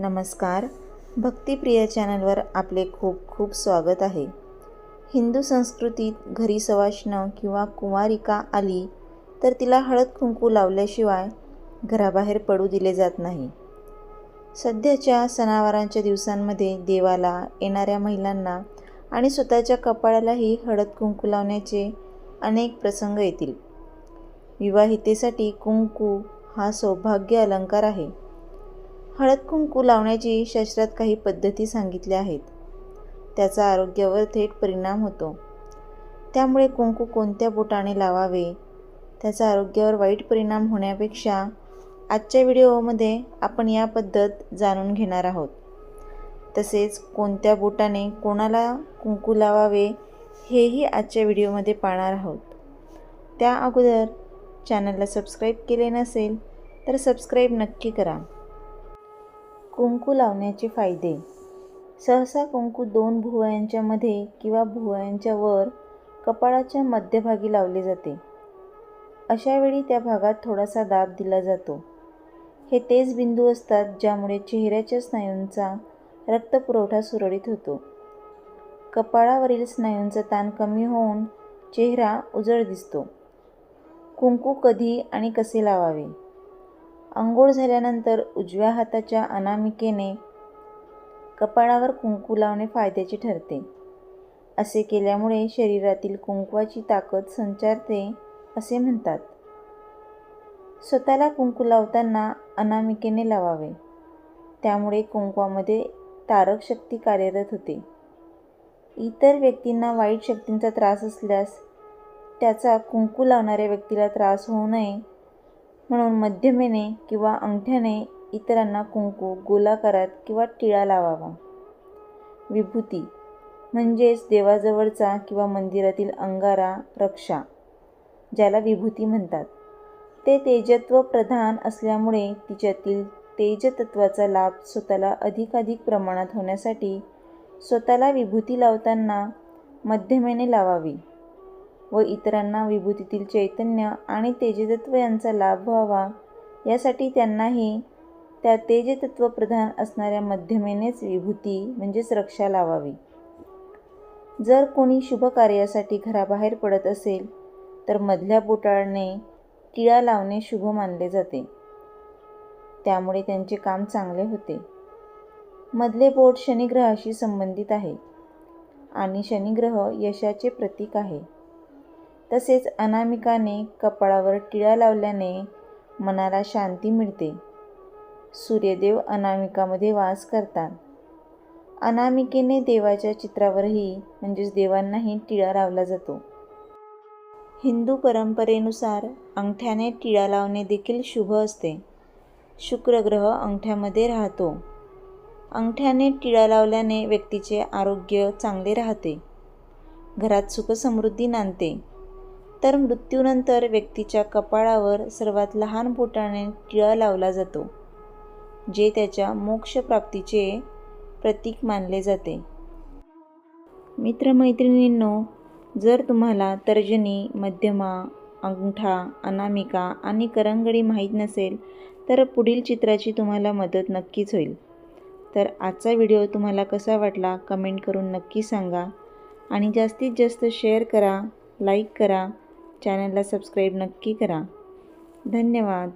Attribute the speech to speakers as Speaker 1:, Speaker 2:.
Speaker 1: नमस्कार. भक्तिप्रिया चॅनलवर आपले खूप खूप स्वागत आहे. हिंदू संस्कृतीत घरी सवाष्ण किंवा कुंवारिका आली तर तिला हळद कुंकू लावल्याशिवाय घराबाहेर पडू दिले जात नाही. सध्याच्या सणावारांच्या दिवसांमध्ये देवाला येणाऱ्या महिलांना आणि स्वतःच्या कपाळालाही हळद कुंकू लावण्याचे अनेक प्रसंग येतील. विवाहितेसाठी कुंकू हा सौभाग्य अलंकार आहे. हळद कुंकू लावण्याची शास्त्रात काही पद्धती सांगितल्या आहेत. त्याचा आरोग्यावर थेट परिणाम होतो. त्यामुळे कुंकू कोणत्या बोटाने लावावे, त्याचा आरोग्यावर वाईट परिणाम होण्यापेक्षा आजच्या व्हिडिओमध्ये आपण या पद्धत जाणून घेणार आहोत. तसेच कोणत्या बोटाने कोणाला कुंकू लावावे हेही आजच्या व्हिडिओमध्ये पाहणार आहोत. त्या अगोदर चॅनलला सबस्क्राईब केले नसेल तर सबस्क्राईब नक्की करा. कुंकू लावण्याचे फायदे. सहसा कुंकू 2 भुवयांच्या मध्ये किंवा भुवयांच्या वर कपाळाच्या मध्यभागी लावले जाते. अशा वेळी त्या भागात थोडासा दाब दिला जातो. हे तेच बिंदू असतात ज्यामुळे चेहऱ्याच्या स्नायूंचा रक्तपुरवठा सुरळीत होतो. कपाळावरील स्नायूंचा ताण कमी होऊन चेहरा उजळ दिसतो. कुंकू कधी आणि कसे लावावे. अंघोळ झाल्यानंतर उजव्या हाताच्या अनामिकेने कपाळावर कुंकू लावणे फायद्याचे ठरते. असे केल्यामुळे शरीरातील कुंकवाची ताकद संचारते असे म्हणतात. स्वतःला कुंकू लावताना अनामिकेने लावावे. त्यामुळे कुंकवामध्ये तारक शक्ती कार्यरत होते. इतर व्यक्तींना वाईट शक्तींचा त्रास असल्यास त्याचा कुंकू लावणाऱ्या व्यक्तीला त्रास होऊ नये म्हणून मध्यमेने किंवा अंगठ्याने इतरांना कुंकू गोलाकारात किंवा टिळा लावावा. विभूती म्हणजेच देवाजवळचा किंवा मंदिरातील अंगारा, रक्षा ज्याला विभूती म्हणतात, ते तेजत्व प्रधान असल्यामुळे तिच्यातील तेजतत्वाचा लाभ स्वतःला अधिकाधिक प्रमाणात होण्यासाठी स्वतःला विभूती लावताना मध्यमेने लावावी व इतरांना विभूतीतील चैतन्य आणि तेजतत्व यांचा लाभ व्हावा यासाठी त्यांनाही त्या तेजतत्व प्रधान असणाऱ्या मध्यमेनेच विभूती म्हणजेच रक्षा लावावी. जर कोणी शुभ कार्यासाठी घराबाहेर पडत असेल तर मधल्या बोटाने टिळा लावणे शुभ मानले जाते. त्यामुळे त्यांचे काम चांगले होते. मधले बोट शनिग्रहाशी संबंधित आहे आणि शनिग्रह यशाचे प्रतीक आहे. तसेच अनामिकाने कपाळावर टिळा लावल्याने मनाला शांती मिळते. सूर्यदेव अनामिकामध्ये वास करतात. अनामिकेने देवाच्या चित्रावरही म्हणजेच देवांनाही टिळा लावला जातो. हिंदू परंपरेनुसार अंगठ्याने टिळा लावणे देखील शुभ असते. शुक्र ग्रह अंगठ्यामध्ये राहतो. अंगठ्याने टिळा लावल्याने व्यक्तीचे आरोग्य चांगले राहते. घरात सुखसमृद्धी नांदते. तर मृत्यूनंतर व्यक्तीच्या कपाळावर सर्वात लहान बोटाने टिळा लावला जातो, जे त्याच्या मोक्षप्राप्तीचे प्रतीक मानले जाते. मित्रमैत्रिणींनो, जर तुम्हाला तर्जनी, मध्यमा, अंगठा, अनामिका आणि करंगडी माहीत नसेल तर पुढील चित्राची तुम्हाला मदत नक्कीच होईल. तर आजचा व्हिडिओ तुम्हाला कसा वाटला कमेंट करून नक्की सांगा आणि जास्तीत जास्त शेअर करा, लाईक करा, चॅनलला सबस्क्राईब नक्की करा. धन्यवाद.